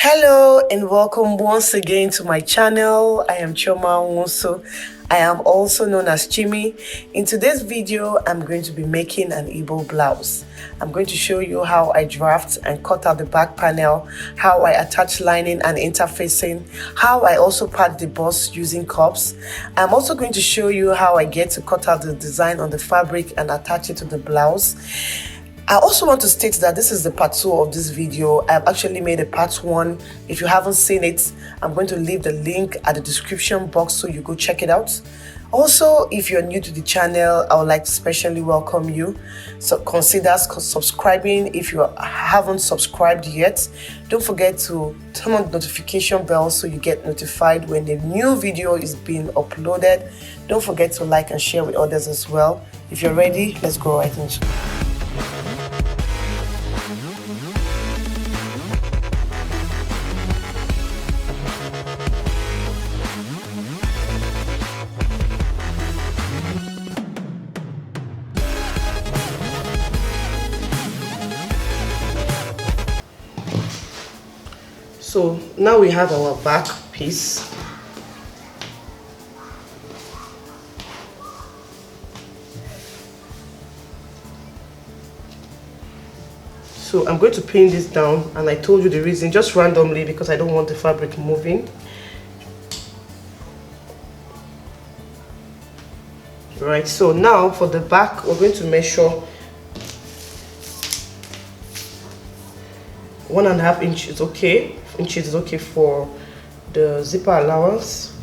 Hello and welcome once again to my channel. I am chimmyuzo. I am also known as Chimmy. In today's video, I'm going to be making an Igbo blouse. I'm going to show you how I draft and cut out the back panel, how I attach lining and interfacing, how I also pad the bust using cups. I'm also going to show you how I get to cut out the design on the fabric and attach it to the blouse. I also want to state that this is the part 2 of this video. I've actually made a part 1. If you haven't seen it, I'm going to leave the link at the description box so you go check it out. Also, if you're new to the channel, I would like to specially welcome you. So consider subscribing if you haven't subscribed yet. Don't forget to turn on the notification bell so you get notified when the new video is being uploaded. Don't forget to like and share with others as well. If you're ready, let's go right into it. So now we have our back piece. So I'm going to pin this down, and I told you the reason just randomly because I don't want the fabric moving. Right, so now for the back, we're going to measure 1.5 inches. Inches is okay for the zipper allowance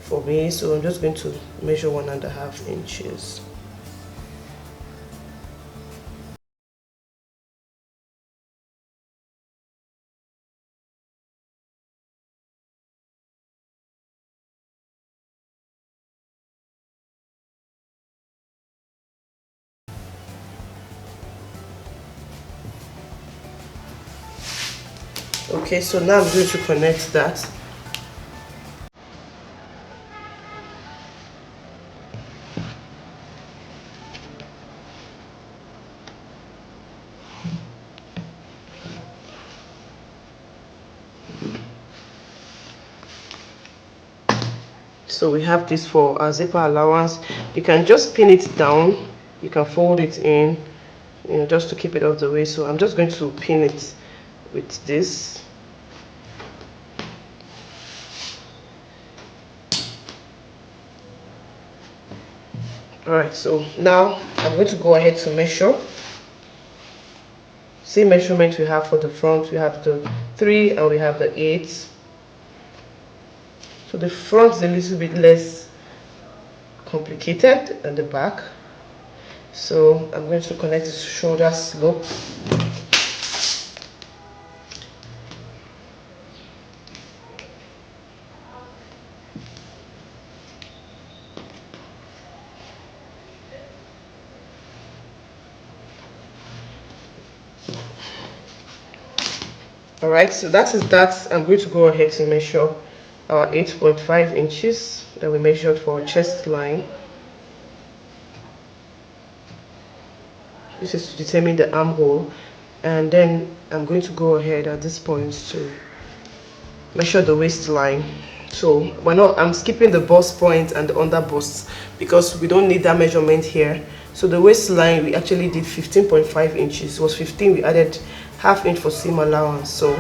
for me, so I'm just going to measure 1.5 inches. Okay, so now I'm going to connect that. So we have this for our zipper allowance. You can just pin it down, you can fold it in, just to keep it out of the way. So I'm just going to pin it with this. Alright, so now I'm going to go ahead to measure. Same measurement we have for the front. We have the 3 and we have the 8. So the front is a little bit less complicated than the back. So I'm going to connect the shoulder slope. Alright, so that is that. I'm going to go ahead to measure our 8.5 inches that we measured for our chest line. This is to determine the armhole, and then I'm going to go ahead at this point to measure the waistline. So I'm skipping the bust point and the under bust because we don't need that measurement here. So the waistline, we actually did 15.5 inches. It was 15, we added ½ inch for seam allowance, so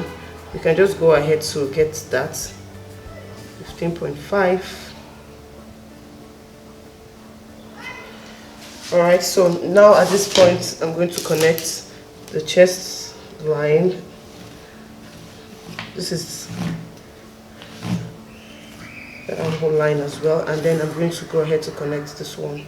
we can just go ahead to get that 15.5. Alright, so now at this point I'm going to connect the chest line. This is the armhole line as well, and then I'm going to go ahead to connect this one.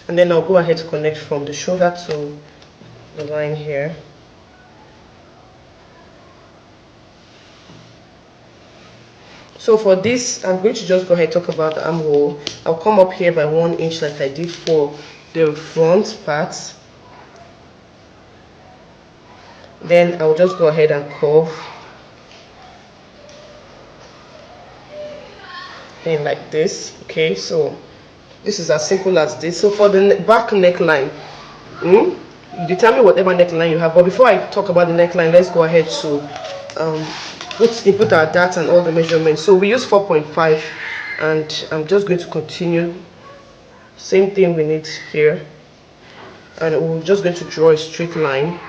And then I'll go ahead to connect from the shoulder to the line here. So for this, I'm going to just go ahead and talk about the armhole. I'll come up here by 1 inch like I did for the front part. Then I'll just go ahead and curve. Then like this. Okay, so This is as simple as this. So for the back neckline, you determine whatever neckline you have. But before I talk about the neckline, let's go ahead to input our data and all the measurements. So we use 4.5, and I'm just going to continue. Same thing we need here, and we're just going to draw a straight line.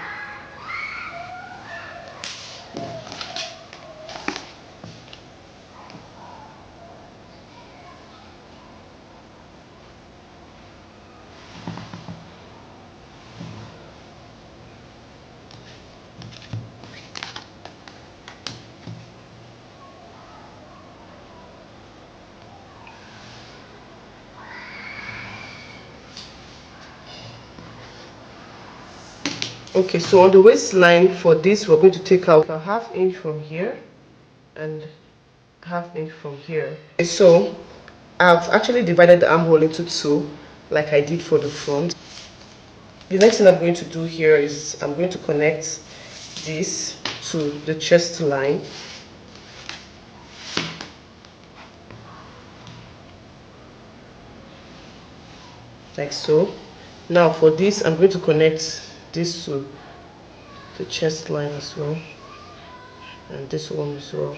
Okay, so on the waistline for this, we're going to take out a ½ inch from here and ½ inch from here. Okay, so I've actually divided the armhole into two, like I did for the front. The next thing I'm going to do here is I'm going to connect this to the chest line. Like so. Now for this, I'm going to connect this to the chest line as well, and this one as well.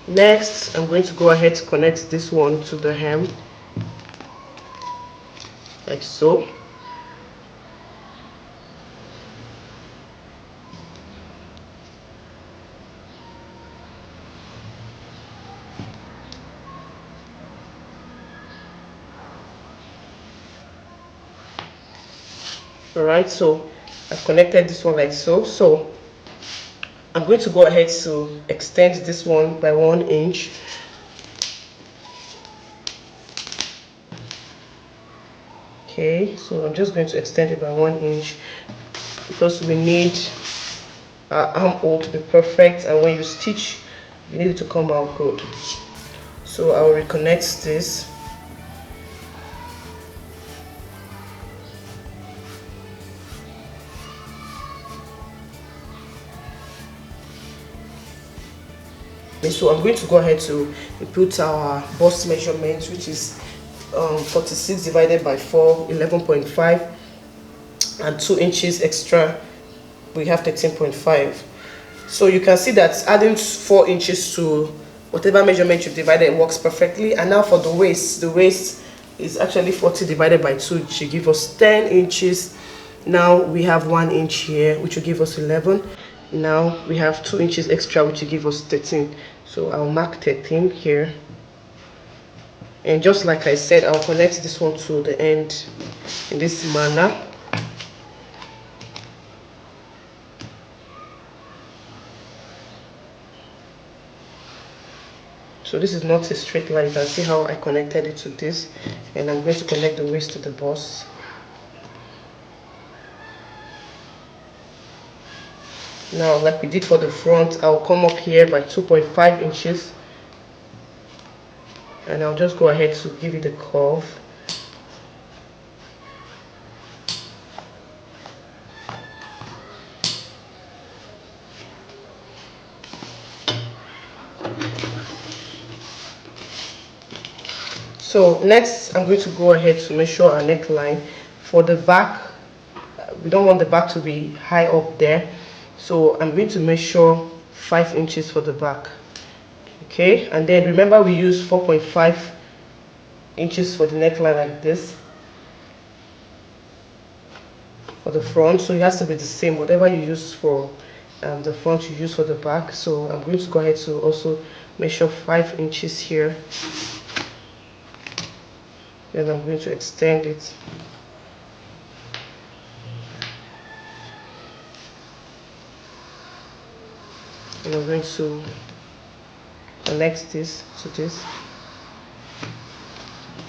Next, I'm going to go ahead to connect this one to the hem, like so. Alright, so I've connected this one like so. So I'm going to go ahead to extend this one by 1 inch. Okay, so I'm just going to extend it by 1 inch because we need our armhole to be perfect, and when you stitch, you need it to come out good. So I'll reconnect this. So I'm going to go ahead to input our bust measurement, which is 46 divided by 4, 11.5, and 2 inches extra, we have 13.5. So you can see that adding 4 inches to whatever measurement you divided works perfectly. And now for the waist is actually 40 divided by 2, which will give us 10 inches. Now we have 1 inch here, which will give us 11. Now we have 2 inches extra, which will give us 13. So I'll mark 13 here, and just like I said, I'll connect this one to the end in this manner. So this is not a straight line. You can see how I connected it to this, and I'm going to connect the waist to the bust. Now, like we did for the front, I'll come up here by 2.5 inches, and I'll just go ahead to give it a curve. So next, I'm going to go ahead to measure our neckline. For the back, we don't want the back to be high up there, so I'm going to measure 5 inches for the back. Okay, and then remember we use 4.5 inches for the neckline, like this, for the front. So it has to be the same, whatever you use for the front you use for the back. So I'm going to go ahead to also measure 5 inches here, then I'm going to extend it. And I'm going to connect this to this,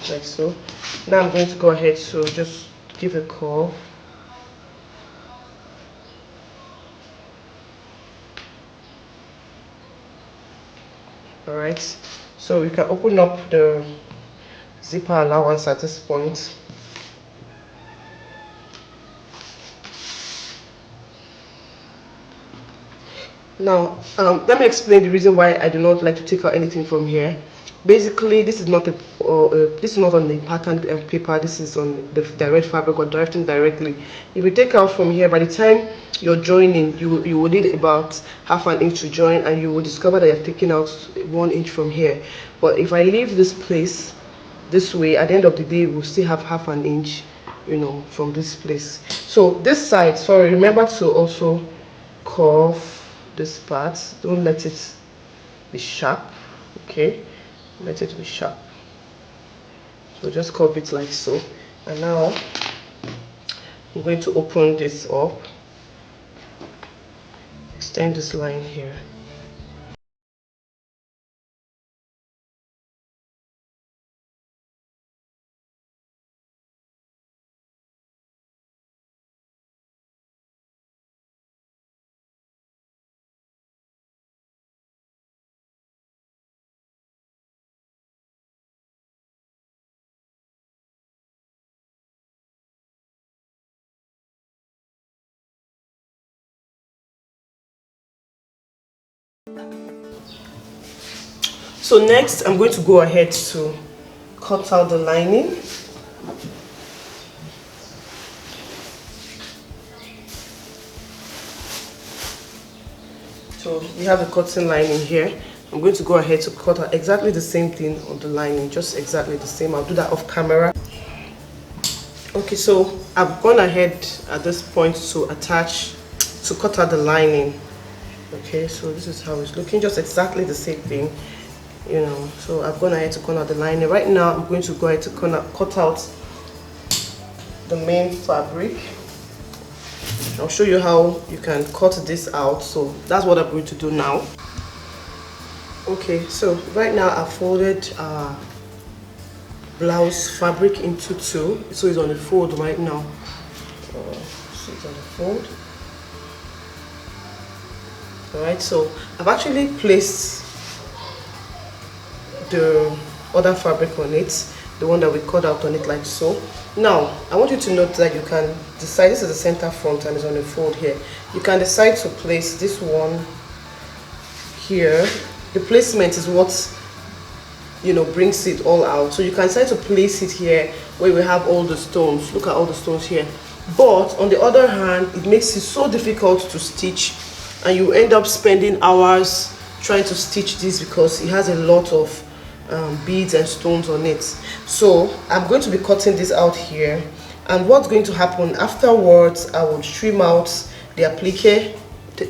like so. Now I'm going to go ahead to just give a curve. Alright, so we can open up the zipper allowance at this point. Now, let me explain the reason why I do not like to take out anything from here. Basically, this is not this is not on the pattern paper. This is on the direct fabric or directing directly. If you take out from here, by the time you're joining, you will need about half an inch to join, and you will discover that you're taking out 1 inch from here. But if I leave this place this way, at the end of the day, we'll still have half an inch, you know, from this place. So this side, sorry, remember to also curve this part. Don't let it be sharp. Okay, let it be sharp. So just curve it like so. And now I'm going to open this up, extend this line here. So next, I'm going to go ahead to cut out the lining. So we have the cotton lining here. I'm going to go ahead to cut out exactly the same thing on the lining, just exactly the same. I'll do that off camera. Okay, so I've gone ahead at this point to cut out the lining. Okay, so this is how it's looking, just exactly the same thing, you know. So I've gone ahead to cut out the lining. Right now I'm going to go ahead to cut out the main fabric. I'll show you how you can cut this out. So that's what I'm going to do now. Okay, so right now I've folded blouse fabric into two, so it's on the fold right now. So it's on the fold. Alright, so I've actually placed the other fabric on it, the one that we cut out on it like so. Now I want you to note that you can decide, this is the center front and it's on the fold here. You can decide to place this one here. The placement is what, you know, brings it all out. So you can decide to place it here where we have all the stones. Look at all the stones here. But on the other hand, it makes it so difficult to stitch, and you end up spending hours trying to stitch this because it has a lot of beads and stones on it. So I'm going to be cutting this out here, and what's going to happen afterwards, I will trim out the applique.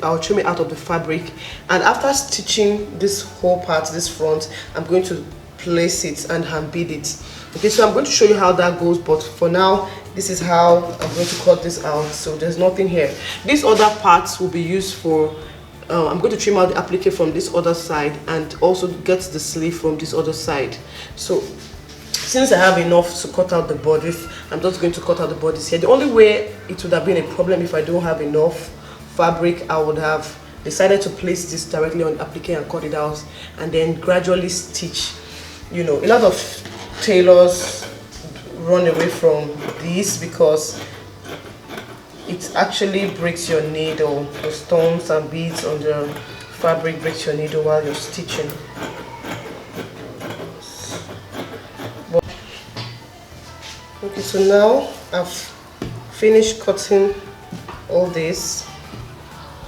I'll trim it out of the fabric, and after stitching this whole part, this front, I'm going to place it and hand bead it. Okay, so I'm going to show you how that goes, but for now this is how I'm going to cut this out. So there's nothing here. These other parts will be used for I'm going to trim out the applique from this other side and also get the sleeve from this other side. So since I have enough to cut out the bodice, I'm just going to cut out the bodice here. The only way it would have been a problem if I don't have enough fabric, I would have decided to place this directly on the applique and cut it out and then gradually stitch. You know, a lot of tailors run away from this because it actually breaks your needle. The stones and beads on the fabric breaks your needle while you're stitching. Okay, so now I've finished cutting all this.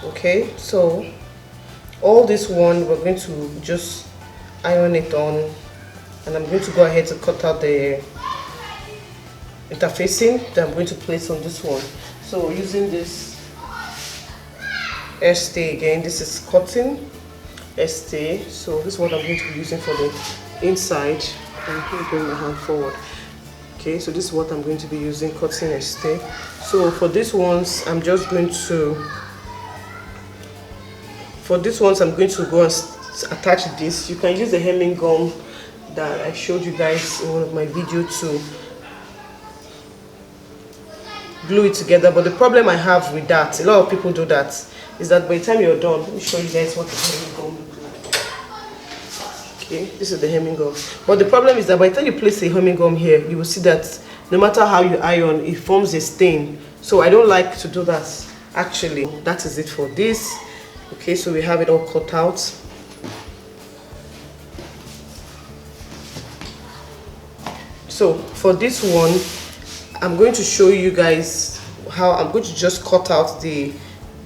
Okay, so all this one we're going to just iron it on, and I'm going to go ahead to cut out the interfacing that I'm going to place on this one. So using this stay again, this is cotton stay. So this is what I'm going to be using for the inside. I'm going to bring my hand forward. Okay, so this is what I'm going to be using, cotton stay. So for these ones, I'm just going to, I'm going to go and attach this. You can use the hemming gum that I showed you guys in one of my videos to glue it together. But the problem I have with that, a lot of people do that, is that by the time you're done, let me show you guys what the hemming gum looks like. Okay, this is the hemming gum. But the problem is that by the time you place the hemming gum here, you will see that no matter how you iron, it forms a stain. So I don't like to do that. Actually, that is it for this. Okay, so we have it all cut out. So for this one, I'm going to show you guys how I'm going to just cut out the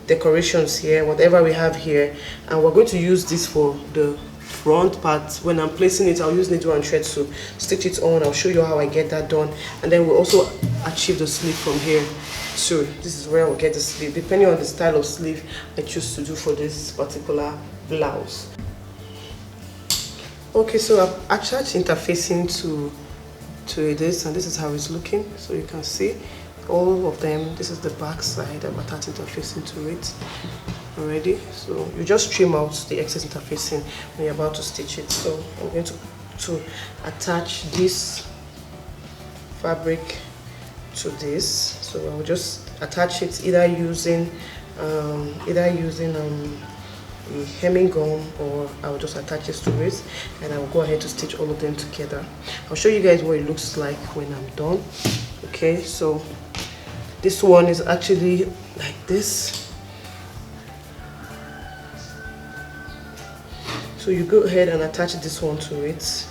decorations here, whatever we have here, and we're going to use this for the front part. When I'm placing it, I'll use needle and thread to stitch it on. I'll show you how I get that done, and then we'll also achieve the sleeve from here. So this is where I'll get the sleeve, depending on the style of sleeve I choose to do for this particular blouse. Okay, so I've attached interfacing to this, and this is how it's looking. So you can see all of them. This is the back side. I've attached interfacing to it already. So you just trim out the excess interfacing when you're about to stitch it. So I'm going to attach this fabric to this. So I'll just attach it either using a hemming gum, or I'll just attach this to it, and I'll go ahead to stitch all of them together. I'll show you guys what it looks like when I'm done. Okay, so this one is actually like this. So you go ahead and attach this one to it.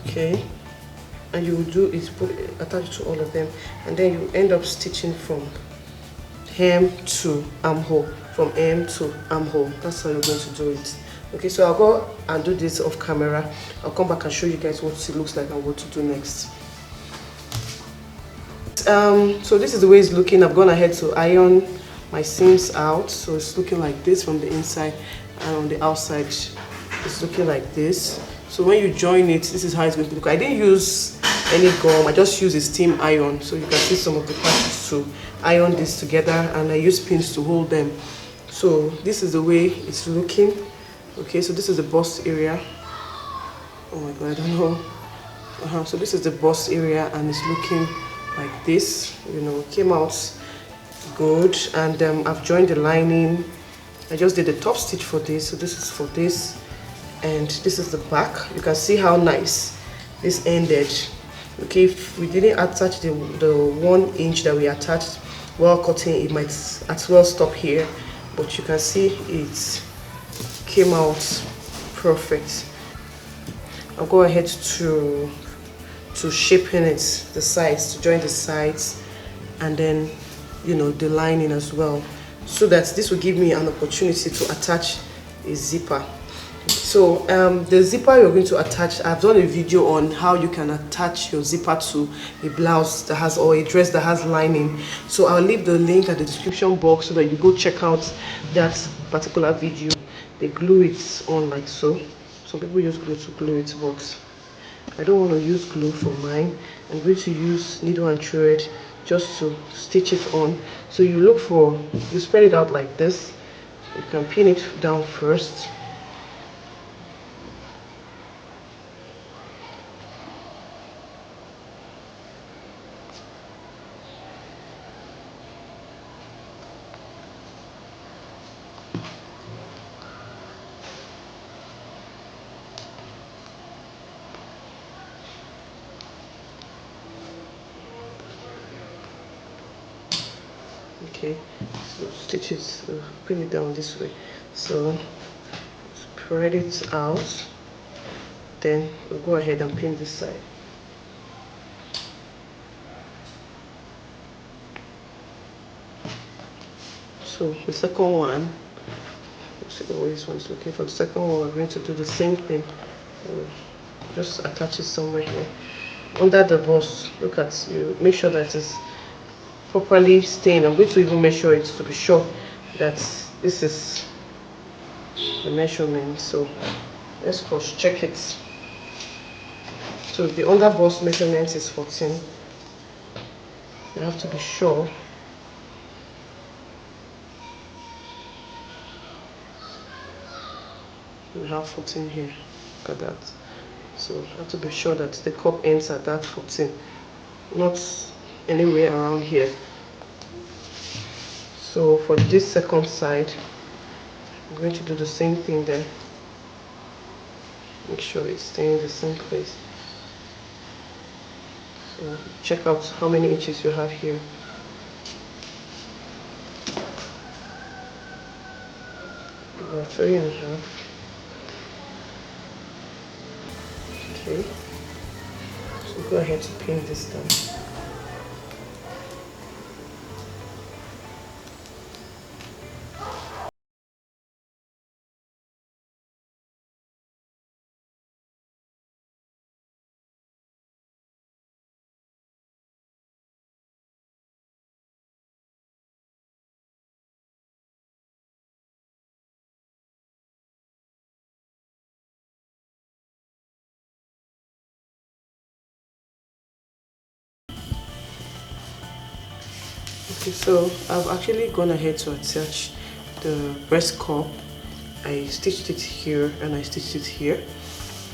Okay, and you will do is attach it to all of them, and then you end up stitching from hem to armhole, from hem to armhole. That's how you're going to do it. Okay, so I'll go and do this off camera. I'll come back and show you guys what it looks like and what to do next. So this is the way it's looking. I've gone ahead to iron my seams out, so it's looking like this from the inside, and on the outside it's looking like this. So when you join it, this is how it's going to look. I didn't use any gum, I just used a steam iron, so you can see some of the parts to iron this together, and I use pins to hold them. So this is the way it's looking. Okay, so this is the bust area. Oh my god, I don't know. So this is the bust area, and it's looking like this. You know, it came out good, and I've joined the lining. I just did the top stitch for this, so this is for this, and this is the back. You can see how nice this ended. Okay, if we didn't attach the 1 inch that we attached while cutting, it might as well stop here, but you can see it came out perfect. I'll go ahead to shaping it, the sides, to join the sides, and then, you know, the lining as well, so that this will give me an opportunity to attach a zipper. So the zipper you're going to attach, I've done a video on how you can attach your zipper to a blouse that has, or a dress that has lining. So I'll leave the link at the description box so that you go check out that particular video. They glue it on like so. Some people use glue to glue it, but I don't want to use glue for mine. I'm going to use needle and thread just to stitch it on. So you look for, you spread it out like this. You can pin it down first. Okay, so stitch it, pin it down this way. So spread it out, then we'll go ahead and pin this side. So the second one, let's see the way this one's looking. For the second one, we're going to do the same thing. Just attach it somewhere here under the bust. Look at you, make sure that it's properly stained. I'm going to even measure it to be sure that this is the measurement. So let's cross check it. So the under bust measurement is 14. You have to be sure. We have 14 here. Look at that. So you have to be sure that the cup ends at that 14, not anywhere around here. So for this second side, I'm going to do the same thing there. Make sure it's staying in the same place. So check out how many inches you have here. About 3.5. Okay, so go ahead to pin this down. Okay, so I've actually gone ahead to attach the breast cup. I stitched it here and I stitched it here,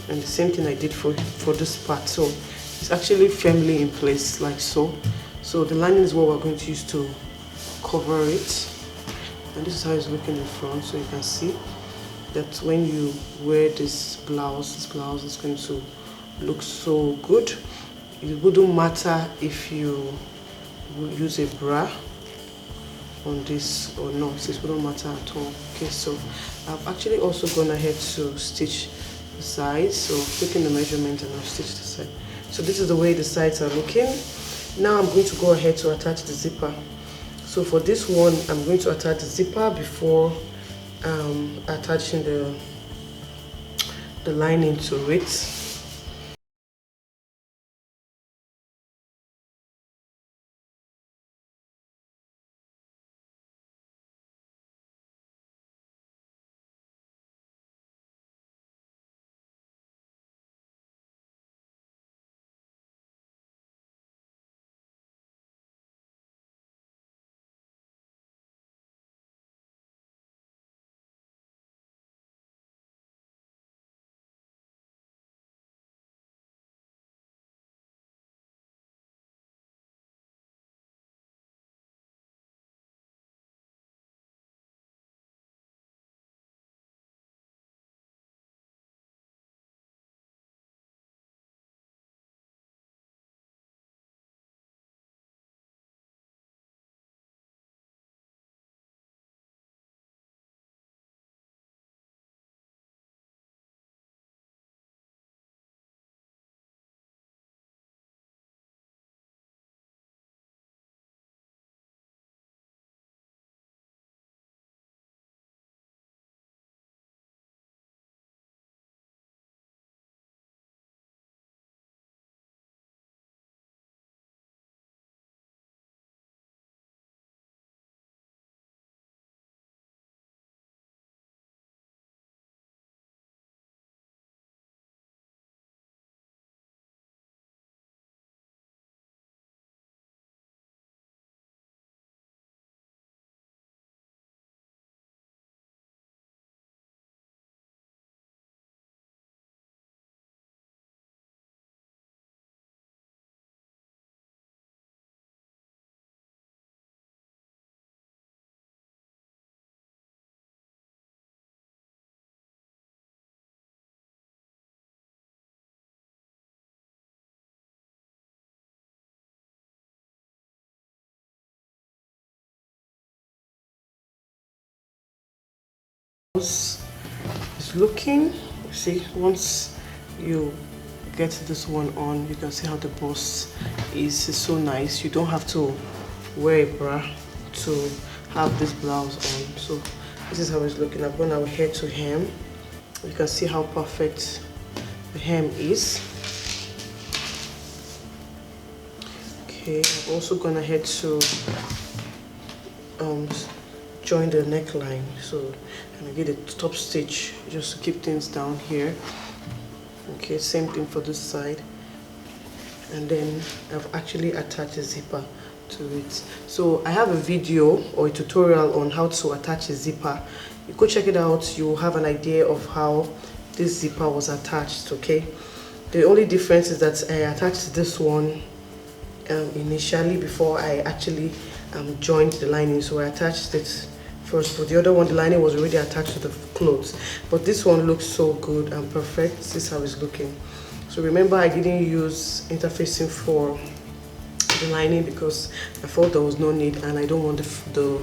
and the same thing I did for this part. So it's actually firmly in place like so. So the lining is what we're going to use to cover it, and this is how it's looking in front. So you can see that when you wear this blouse is going to look so good. It wouldn't matter if you use a bra on this or not, it wouldn't matter at all. Okay, so I've actually also gone ahead to stitch the sides, so taking the measurement and I've stitched the side. So this is the way the sides are looking. Now I'm going to go ahead to attach the zipper. So for this one, I'm going to attach the zipper before attaching the lining to it. Is looking, see, once you get this one on, you can see how the bust is so nice. You don't have to wear a bra to have this blouse on. So this is how it's looking. I'm gonna head to hem. You can see how perfect the hem is. Okay, I'm also gonna head to join the neckline. So I'm gonna get a top stitch just to keep things down here. Okay, same thing for this side, and then I've actually attached a zipper to it. So I have a video or a tutorial on how to attach a zipper. You go check it out. You'll have an idea of how this zipper was attached. Okay, the only difference is that I attached this one initially before I actually joined the lining. So I attached it first, but the other one, the lining was already attached to the clothes. But this one looks so good and perfect. This is how it's looking. So remember, I didn't use interfacing for the lining because I thought there was no need, and I don't want the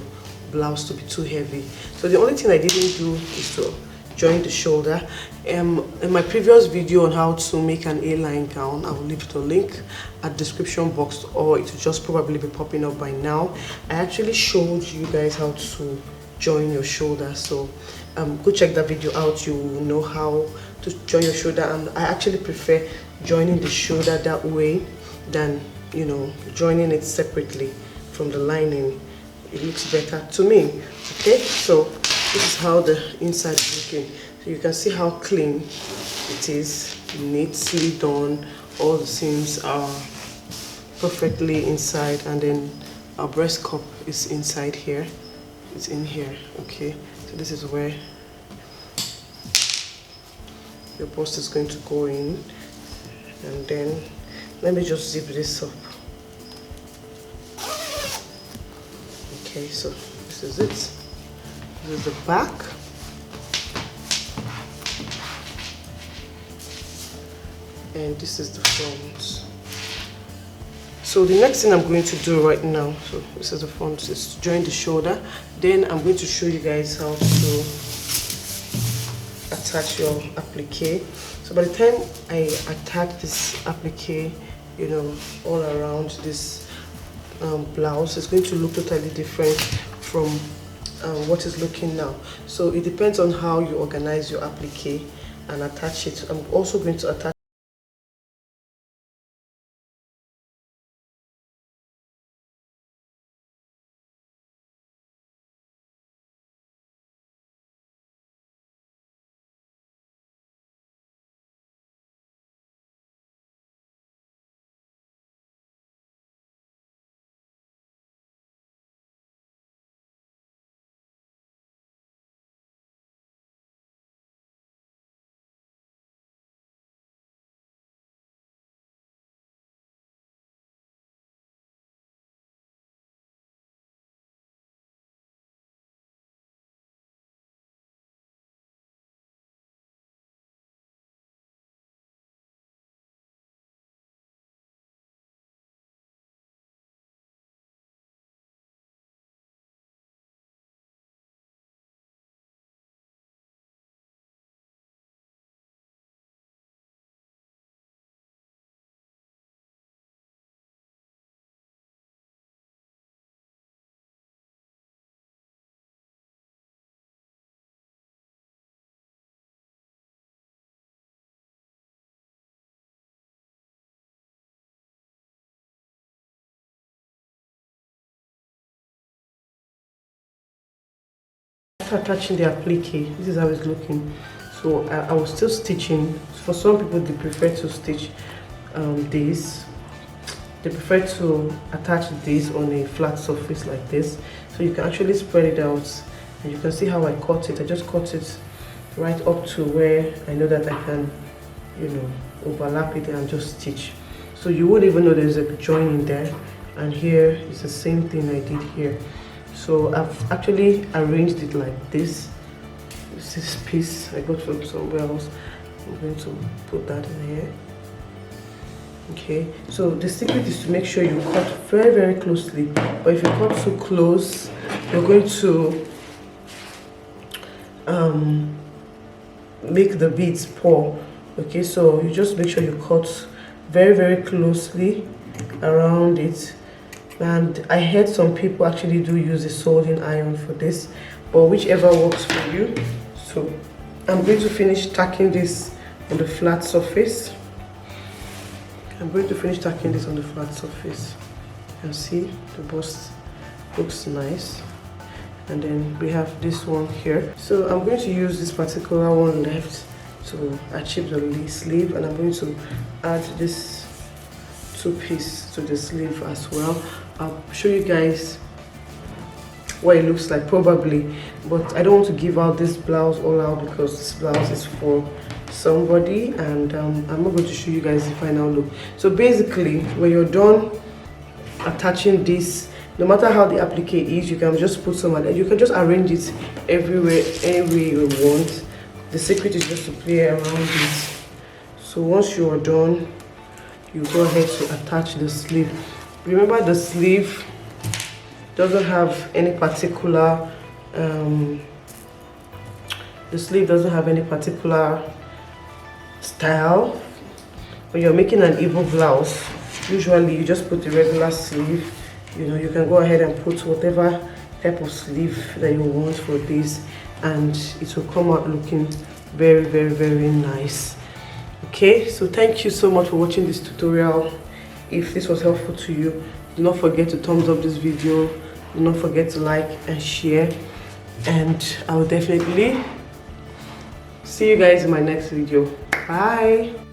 blouse to be too heavy. So the only thing I didn't do is to join the shoulder. In my previous video on how to make an A-line gown, I will leave the link at description box, or it will just probably be popping up by now. I actually showed you guys how to join your shoulder, so go check that video out. You will know how to join your shoulder, and I actually prefer joining the shoulder that way than, you know, joining it separately from the lining. It looks better to me. Okay, so this is how the inside is looking. So you can see how clean it is, neatly done. All the seams are perfectly inside, and then our breast cup is inside here. It's in here. Okay, so this is where your bust is going to go in, and then let me just zip this up. Okay, so this is it. This is the back. And this is the front. So the next thing I'm going to do right now, so this is the front, is to join the shoulder. Then I'm going to show you guys how to attach your applique. So by the time I attach this applique, you know, all around this blouse, it's going to look totally different from what is looking now. So it depends on how you organize your applique and attach it. I'm also going to attach attaching the applique. This is how it's looking. So I was still stitching. For some people, they prefer to stitch this. They prefer to attach this on a flat surface like this. So you can actually spread it out, and you can see how I cut it. I just cut it right up to where I know that I can, you know, overlap it and just stitch. So you won't even know there's a join in there. And here is the same thing I did here. So I've actually arranged it like this. This piece I got from somewhere else. I'm going to put that in here. Okay, so the secret is to make sure you cut very, very closely. But if you cut too close, you're going to make the beads pour. Okay, so you just make sure you cut very, very closely around it. And I heard some people actually do use a soldering iron for this, but whichever works for you. So I'm going to finish tacking this on the flat surface. I'm going to finish tacking this on the flat surface. You can see the bust looks nice. And then we have this one here. So I'm going to use this particular one left to achieve the sleeve, and I'm going to add this two-piece to the sleeve as well. I'll show you guys what it looks like probably, but I don't want to give out this blouse all out because this blouse is for somebody, and I'm not going to show you guys the final look. So basically, when you're done attaching this, no matter how the applique is, you can just put some, and you can just arrange it everywhere, any way you want. The secret is just to play around it. So once you are done, you go ahead to attach the sleeve. Remember, the sleeve doesn't have any particular the sleeve doesn't have any particular style. When you're making an Igbo blouse, usually you just put the regular sleeve. You know, you can go ahead and put whatever type of sleeve that you want for this, and it will come out looking very, very, very nice. Okay, so thank you so much for watching this tutorial. If this was helpful to you, do not forget to thumbs up this video. Do not forget to like and share, and I will definitely see you guys in my next video. Bye.